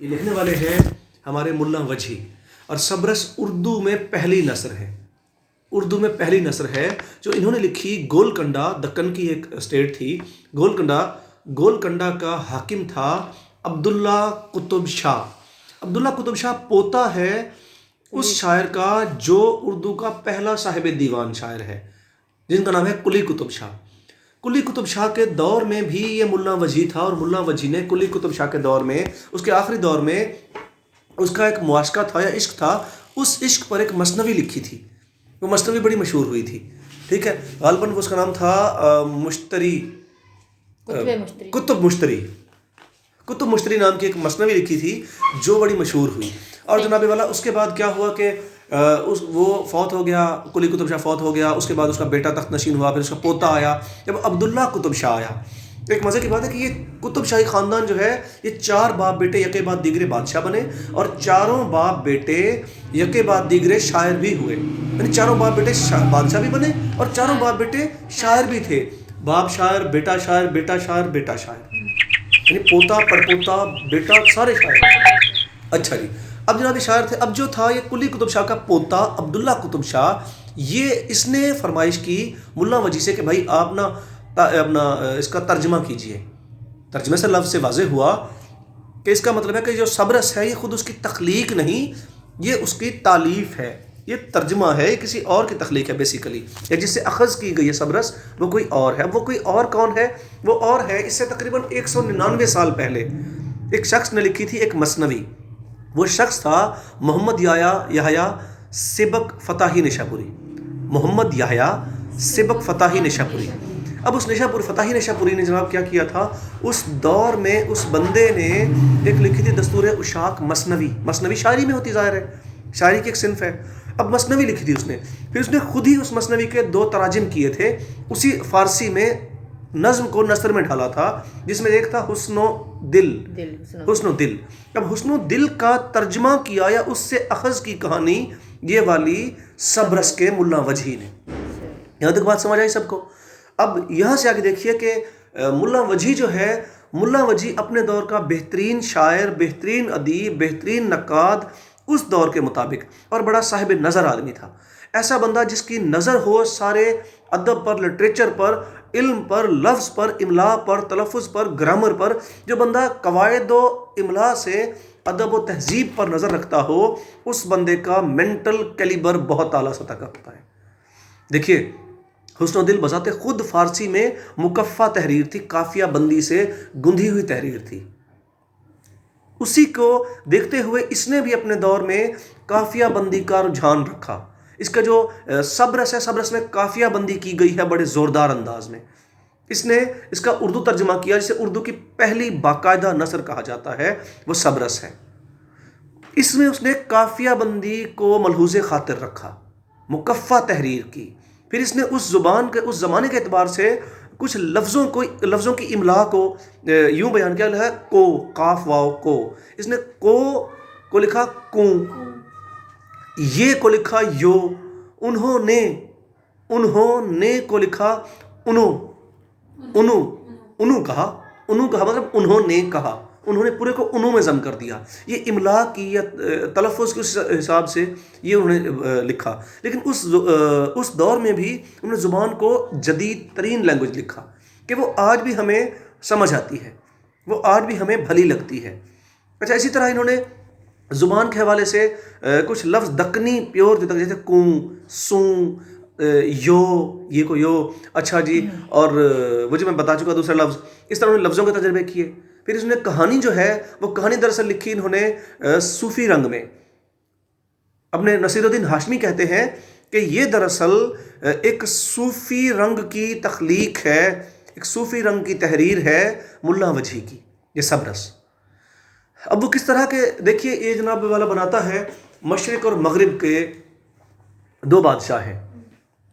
یہ لکھنے والے ہیں ہمارے ملا وجھی، اور سبرس اردو میں پہلی نثر ہے، اردو میں پہلی نثر ہے جو انہوں نے لکھی۔ گولکنڈہ دکن کی ایک اسٹیٹ تھی، گولکنڈہ کا حاکم تھا عبداللہ قطب شاہ۔ عبداللہ قطب شاہ پوتا ہے اس شاعر کا جو اردو کا پہلا صاحب دیوان شاعر ہے، جن کا نام ہے قلی قطب شاہ۔ قلی قطب شاہ کے دور میں بھی یہ ملا وجھی تھا، اور ملا وجھی نے قلی قطب شاہ کے دور میں، اس کے آخری دور میں، اس کا ایک معاشقہ تھا یا عشق تھا، اس عشق پر ایک مثنوی لکھی تھی۔ وہ مثنوی بڑی مشہور ہوئی تھی، ٹھیک ہے، غالباً اس کا نام تھا کتب مشتری نام کی ایک مثنوی لکھی تھی جو بڑی مشہور ہوئی۔ اور جناب والا اس کے بعد کیا ہوا کہ وہ فوت ہو گیا، قلی قطب شاہ فوت ہو گیا، اس کے بعد اس کا بیٹا تخت نشین ہوا، پھر اس کا پوتا آیا، جب عبداللہ قطب شاہ آیا۔ ایک مزے کی بات ہے کہ یہ قطب شاہی خاندان جو ہے، یہ 4 باپ بیٹے یکے بعد دیگرے بادشاہ بنے، اور 4 باپ بیٹے یکے بعد دیگرے شاعر بھی ہوئے، یعنی 4 باپ بیٹے بادشاہ بھی بنے اور 4 باپ بیٹے شاعر بھی تھے۔ باپ شاعر، بیٹا شاعر، بیٹا شاعر، بیٹا شاعر، یعنی پوتا پڑپوتا بیٹا سارے شاعر۔ اچھا جی، اب جناب شاعر تھے، اب جو تھا یہ قلی قطب شاہ کا پوتا عبداللہ قطب شاہ، اس نے فرمائش کی ملا وجھی سے کہ بھائی آپ نا اپنا اس کا ترجمہ کیجئے۔ ترجمے سے لفظ سے واضح ہوا کہ اس کا مطلب ہے کہ جو سبرس ہے یہ خود اس کی تخلیق نہیں، یہ اس کی تالیف ہے، یہ ترجمہ ہے، یہ کسی اور کی تخلیق ہے بیسیکلی، یا جس سے اخذ کی گئی ہے سبرس وہ کوئی اور ہے۔ وہ کوئی اور کون ہے؟ وہ اور ہے، اس سے تقریباً 199 سال پہلے ایک شخص نے لکھی تھی ایک مثنوی۔ وہ شخص تھا محمد یحییٰ سبک فتحی نشاپوری، محمد یحییٰ سبک فتحی نشاپوری۔ اب اس فتحی نشاپوری نے جناب کیا کیا تھا، اس دور میں اس بندے نے ایک لکھی تھی دستور اشاق مثنوی شاعری میں ہوتی، ظاہر ہے شاعری کی ایک صنف ہے۔ اب مثنوی لکھی تھی اس نے، پھر اس نے خود ہی اس مثنوی کے 2 تراجم کیے تھے، اسی فارسی میں نظم کو نثر میں ڈھالا تھا، جس میں ایک تھا حسن و دل۔ اب حسن و دل کا ترجمہ کیا یا اس سے اخذ کی کہانی یہ والی سبرس کے ملا وجھی نے۔ یہاں تک بات سمجھ آئی سب کو؟ اب یہاں سے آگے دیکھیے کہ ملا وجھی جو ہے، ملا وجھی اپنے دور کا بہترین شاعر، بہترین ادیب، بہترین نقاد اس دور کے مطابق، اور بڑا صاحب نظر آدمی تھا۔ ایسا بندہ جس کی نظر ہو سارے ادب پر، لٹریچر پر، علم پر، لفظ پر، املا پر، تلفظ پر، گرامر پر، جو بندہ قواعد و املا سے ادب و تہذیب پر نظر رکھتا ہو، اس بندے کا مینٹل کیلیبر بہت اعلیٰ سطح کا ہوتا ہے۔ دیکھیے حسن و دل بذات خود فارسی میں مکفہ تحریر تھی، قافیہ بندی سے گندھی ہوئی تحریر تھی۔ اسی کو دیکھتے ہوئے اس نے بھی اپنے دور میں قافیہ بندی کا رجحان رکھا۔ اس کا جو سبرس ہے، سبرس میں قافیہ بندی کی گئی ہے بڑے زوردار انداز میں۔ اس نے اس کا اردو ترجمہ کیا، جسے اردو کی پہلی باقاعدہ نثر کہا جاتا ہے، وہ سبرس ہے۔ اس میں اس نے قافیہ بندی کو ملحوظ خاطر رکھا، مکفہ تحریر کی۔ پھر اس نے اس زمانے کے اعتبار سے کچھ لفظوں کی املا کو یوں بیان کیا ہے، کو، قاف واو کو۔ اس نے کو لکھا کوں، یہ کو لکھا یو، انہوں نے کو لکھا انو کہا مطلب انہوں نے کہا، انہوں نے پورے کو انہوں میں ضم کر دیا۔ یہ املا کی یا تلفظ کے اس حساب سے یہ انہوں نے لکھا۔ لیکن اس دور میں بھی انہوں نے زبان کو جدید ترین لینگویج لکھا کہ وہ آج بھی ہمیں سمجھ آتی ہے، وہ آج بھی ہمیں بھلی لگتی ہے۔ اچھا، اسی طرح انہوں نے زبان کے حوالے سے کچھ لفظ دکنی پیور جیسے کوں، سوں، یو، یہ کو یو، اچھا جی، اور وہ جو میں بتا چکا دوسرا لفظ، اس طرح انہوں نے لفظوں کے تجربے کیے۔ پھر اس نے کہانی جو ہے، وہ کہانی دراصل لکھی انہوں نے صوفی رنگ میں۔ اپنے نصیر الدین ہاشمی کہتے ہیں کہ یہ دراصل ایک صوفی رنگ کی تخلیق ہے، ایک صوفی رنگ کی تحریر ہے ملا وجھی کی، یہ سبرس۔ اب وہ کس طرح کے، دیکھیے یہ جناب والا بناتا ہے مشرق اور مغرب کے 2 بادشاہ ہیں۔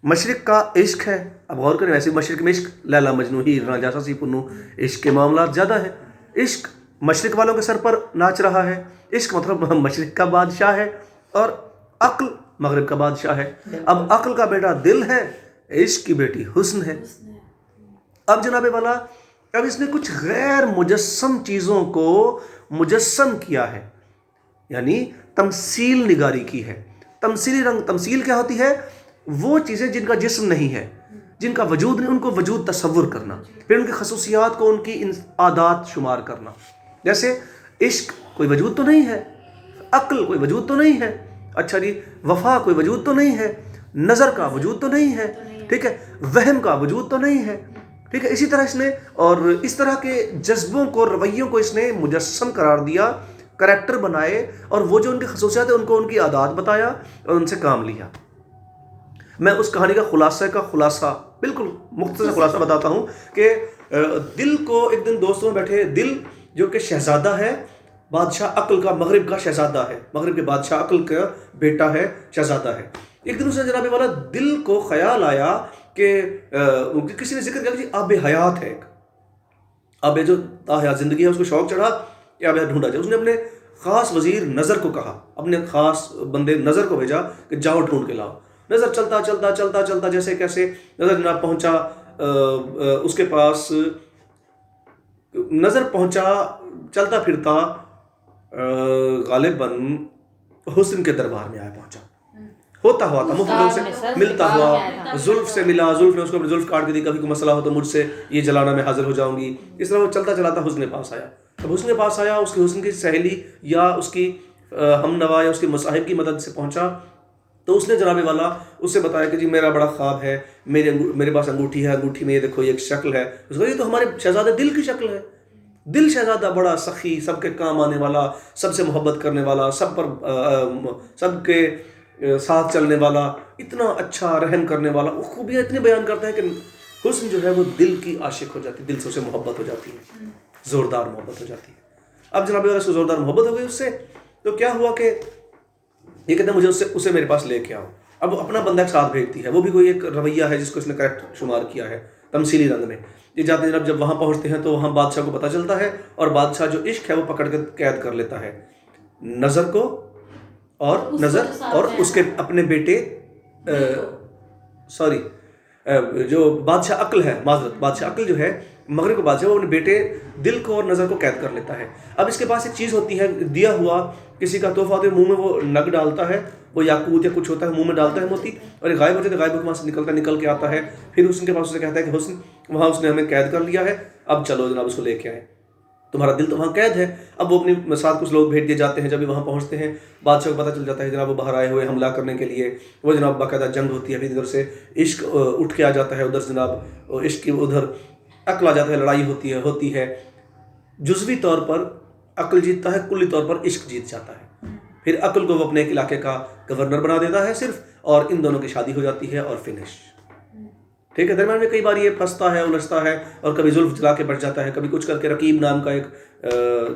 مشرق کا عشق ہے، اب غور کریں، ویسے مشرق میں عشق، لیلا مجنوں، ہیر راجھا سی پنو، عشق کے معاملات زیادہ ہیں۔ عشق مشرق والوں کے سر پر ناچ رہا ہے، عشق مطلب مشرق کا بادشاہ ہے، اور عقل مغرب کا بادشاہ ہے۔ اب عقل کا بیٹا دل ہے، عشق کی بیٹی حسن ہے۔ اب جناب والا، اب اس نے کچھ غیر مجسم چیزوں کو مجسم کیا ہے، یعنی تمثیل نگاری کی ہے. تمثیلی رنگ، تمثیل کیا ہوتی ہے؟ وہ چیزیں جن کا جسم نہیں ہے، جن کا وجود نہیں، ان کو وجود تصور کرنا، پھر ان کی خصوصیات کو ان کی عادات شمار کرنا. جیسے عشق کوئی وجود تو نہیں ہے، عقل کوئی وجود تو نہیں ہے، اچھا جی، وفا کوئی وجود تو نہیں ہے، نظر کا وجود تو نہیں ہے، ٹھیک ہے، وہم کا وجود تو نہیں ہے، ٹھیک ہے. اسی طرح اس نے اور اس طرح کے جذبوں کو، رویوں کو اس نے مجسم قرار دیا، کریکٹر بنائے، اور وہ جو ان کی خصوصیات ہیں ان کو ان کی عادات بتایا اور ان سے کام لیا. میں اس کہانی کا خلاصہ بالکل مختصر خلاصہ بتاتا ہوں کہ دل کو ایک دن دوستوں میں بیٹھے، دل جو کہ شہزادہ ہے، بادشاہ عقل کا، مغرب کا شہزادہ ہے، مغرب کے بادشاہ عقل کا بیٹا ہے، شہزادہ ہے. ایک دن اس نے جناب والا دل کو خیال آیا کہ کسی نے ذکر کیا کہ آب حیات ہے، ایک آب جو حیات زندگی ہے، اس کو شوق چڑھا کہ آب حیات ڈھونڈا جائے. اس نے اپنے خاص وزیر نظر کو کہا، اپنے خاص بندے نظر کو بھیجا کہ جاؤ ڈھونڈ کے لاؤ. نظر چلتا جیسے کیسے نظر جناب پہنچا اس کے پاس، نظر پہنچا چلتا پھرتا غالباً حسن کے دربار میں آیا پہنچا، ہوتا ہوا تھا مختلف سے ملتا ہوا، زلف سے ملا، زلف نے اس کو اپنی زلف کاٹ کے دی، کبھی کوئی مسئلہ ہو تو مجھ سے یہ جلانا، میں حاضر ہو جاؤں گی. اس طرح وہ چلتا چلاتا حسن کے پاس آیا. جب حسن کے پاس آیا، اس کی حسن کی سہیلی یا اس کی ہم نوا یا اس کے مصاحب کی مدد سے پہنچا، تو اس نے جناب والا اس سے بتایا کہ جی میرا بڑا خواب ہے، میرے پاس انگوٹھی ہے، انگوٹھی میں یہ دیکھو یہ ایک شکل ہے. اس کو یہ تو ہمارے شہزادے دل کی شکل ہے. دل شہزادہ بڑا سخی، سب کے کام آنے والا، سب سے محبت کرنے والا، سب کے ساتھ چلنے والا، اتنا اچھا رحم کرنے والا، وہ خوبیاں اتنی بیان کرتا ہے کہ حسن جو ہے وہ دل کی عاشق ہو جاتی ہے، دل سے اسے محبت ہو جاتی ہے، زوردار محبت ہو جاتی ہے. اب جناب والا اس کو زوردار محبت ہو گئی اس سے، تو کیا ہوا کہ یہ کہتے ہیں مجھے اسے میرے پاس لے کے آؤ. اب اپنا بندہ ایک ساتھ بھیجتی ہے، وہ بھی کوئی ایک رویہ ہے جس کو اس نے کریکٹ شمار کیا ہے تمثیلی رنگ میں. یہ جاتے ہیں جب وہاں پہنچتے ہیں تو وہاں بادشاہ کو پتہ چلتا ہے، اور بادشاہ جو عشق ہے وہ پکڑ کے قید کر لیتا ہے نظر کو، اور اس کے اپنے بیٹے جو بادشاہ عقل ہے، معذرت، بادشاہ عقل جو ہے مغرب کا بادشاہ، وہ اپنے بیٹے دل کو اور نظر کو قید کر لیتا ہے. اب اس کے پاس ایک چیز ہوتی ہے، دیا ہوا کسی کا تحفہ ہوتا ہے، منہ میں وہ نگ ڈالتا ہے، وہ یاقوت یا کچھ ہوتا ہے، منہ میں ڈالتا ہے موتی، اور یہ غائب ہوتا ہے، غائب ہو کے وہاں سے نکل کے آتا ہے. پھر حسن کے پاس اسے کہتا ہے کہ حسن وہاں اس نے ہمیں قید کر لیا ہے، اب چلو جناب اس کو لے کے آئے، تمہارا دل تو وہاں قید ہے. اب وہ اپنے ساتھ کچھ لوگ بھیج دیے جاتے ہیں. جب بھی وہاں پہنچتے ہیں بادشاہ کو پتہ چل جاتا ہے جناب وہ باہر آئے ہوئے حملہ کرنے کے لیے. وہ جناب باقاعدہ جنگ ہوتی ہے، پھر ادھر سے عشق اٹھ کے آ جاتا ہے، ادھر سے جناب عشق کی ادھر عقل آ جاتا ہے، لڑائی ہوتی ہے. جزوی طور پر عقل جیتتا ہے، کلی طور پر عشق جیت جاتا ہے. پھر عقل کو وہ اپنے ایک علاقے کا گورنر بنا دیتا ہے صرف، اور ان دونوں کی شادی ہو جاتی ہے اور فنش. ٹھیک ہے. درمیان میں کئی بار یہ پھنستا ہے، الجھتا ہے، اور کبھی زلف جلا کے بڑھ جاتا ہے، کبھی کچھ کر کے. رقیب نام کا ایک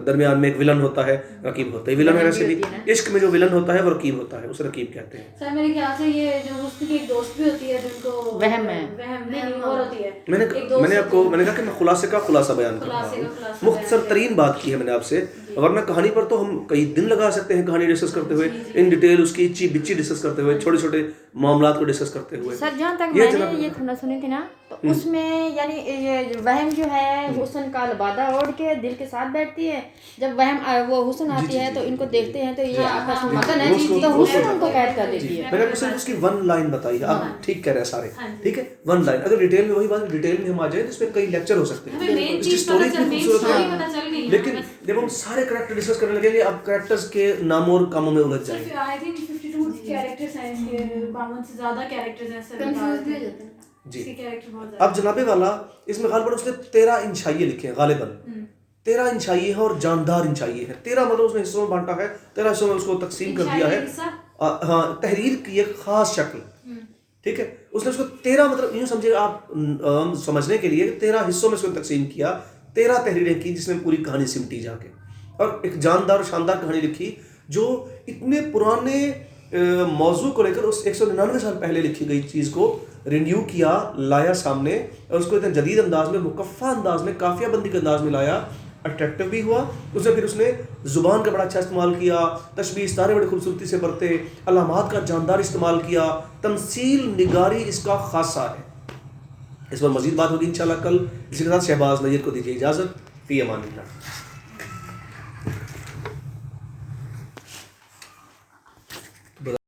درمیان میں ایک ولن ہوتا ہے، رقیب ہوتا ہے، ولن ہے ویسے بھی عشق میں جو ولن ہوتا ہے وہ رقیب ہوتا ہے، اسے رقیب کہتے ہیں. سر میرے خیال سے یہ جو حسن کی ایک دوست بھی ہوتی ہے جن کو وہم نہیں اور ہوتی ہے. میں نے کہا کہ میں خلاصے کا خلاصہ بیان کرتا ہوں، مختصر ترین بات کی ہے میں نے آپ سے، ورنہ کہانی پر تو ہم کئی دن لگا سکتے ہیں کہانی ڈسکس کرتے ہوئے، ان ڈیٹیل اس کی اچھی بچی ڈسکس کرتے ہوئے، چھوٹے چھوٹے معاملات کو ڈسکس کرتے ہوئے. سر جہاں تک میں نے یہ کھانا سنی تھی نا، تو اس میں یعنی یہ وہم جو ہے حسن کا لبادہ اوڑھ کے دل کے ساتھ بیٹھتی ہے، جب وہم وہ حسن آتی ہے تو ان کو دیکھتے ہیں تو یہ آپس میں متن ہے، تو حسن ان کو قید کر دیتی ہے. میں نے صرف اس کی ون لائن بتائی ہے، آپ ٹھیک کہہ رہے ہیں سارے، ٹھیک ہے، ون لائن. اگر ڈیٹیل میں وہی بات ڈیٹیل میں ہم آ جائیں تو اس میں کئی لیکچر ہو سکتے ہیں، اس کی اسٹوری اتنی خوبصورت ہے. لیکن جب ہم سارے کریکٹر ڈسکس کرنے لگیں گے، اب کریکٹرز کے ناموں اور کاموں میں الجھ جائیں گے. جی اب جناب والا اس میں غالباً اس نے 13 انشائیے لکھے ہیں، غالباً 13 انشائیے ہیں اور جاندار انشائیے ہیں. 13 مطلب اس نے حصوں میں بانٹا ہے، 13 حصوں میں اس کو تقسیم کر دیا ہے. ہاں، تحریر کی ایک خاص شکل، ٹھیک ہے. اس نے اس کو 13 مطلب یوں سمجھے آپ سمجھنے کے لیے 13 حصوں میں اس کو تقسیم کیا، 13 تحریریں کی جس میں پوری کہانی سمٹی جا کے، اور ایک جاندار اور شاندار کہانی لکھی جو اتنے پرانے موضوع کو لے کر اس 199 سال پہلے لکھی گئی چیز کو رینیو کیا، لایا سامنے، اور اس کو اتنے جدید انداز میں، مکفّہ انداز میں، قافیہ بندی کے انداز میں لایا. اٹریکٹیو بھی ہوا. پھر اس نے زبان کا بڑا اچھا استعمال کیا، تشبیہ ستارے بڑی خوبصورتی سے برتے، علامات کا جاندار استعمال کیا، تمثیل نگاری اس کا خاصہ ہے. اس پر مزید بات ہوگی انشاءاللہ کل. اسی کے ساتھ شہباز نیر کو دیجیے اجازت. فی امان اللہ. بتا